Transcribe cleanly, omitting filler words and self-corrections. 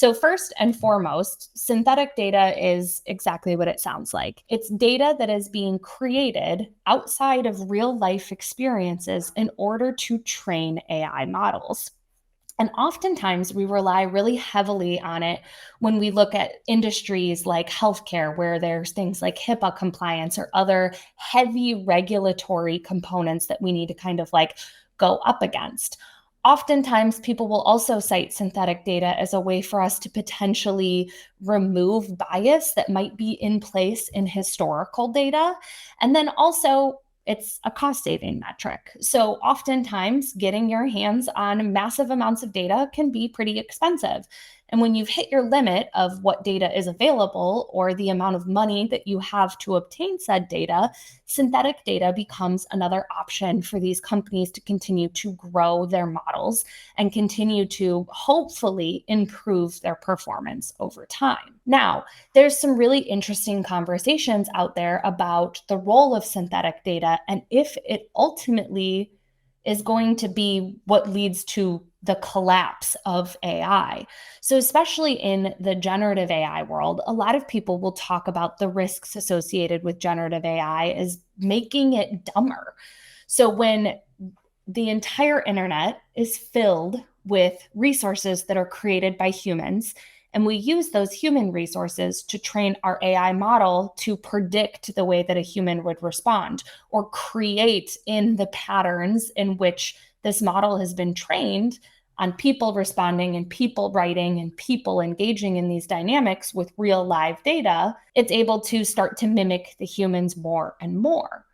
So, first and foremost, synthetic data is exactly what it sounds like. It's data that is being created outside of real life experiences in order to train AI models. And oftentimes we rely really heavily on it when we look at industries like healthcare, where there's things like HIPAA compliance or other heavy regulatory components that we need to kind of like go up against. Oftentimes, people will also cite synthetic data as a way for us to potentially remove bias that might be in place in historical data. And then also, it's a cost saving metric. So, oftentimes, getting your hands on massive amounts of data can be pretty expensive. And when you've hit your limit of what data is available or the amount of money that you have to obtain said data, synthetic data becomes another option for these companies to continue to grow their models and continue to hopefully improve their performance over time. Now, there's some really interesting conversations out there about the role of synthetic data and if it ultimately is going to be what leads to the collapse of AI. So, especially in the generative AI world, a lot of people will talk about the risks associated with generative AI as making it dumber. So, when the entire internet is filled with resources that are created by humans, and we use those human resources to train our AI model to predict the way that a human would respond or create in the patterns in which this model has been trained on people responding and people writing and people engaging in these dynamics with real live data, it's able to start to mimic the humans more and more.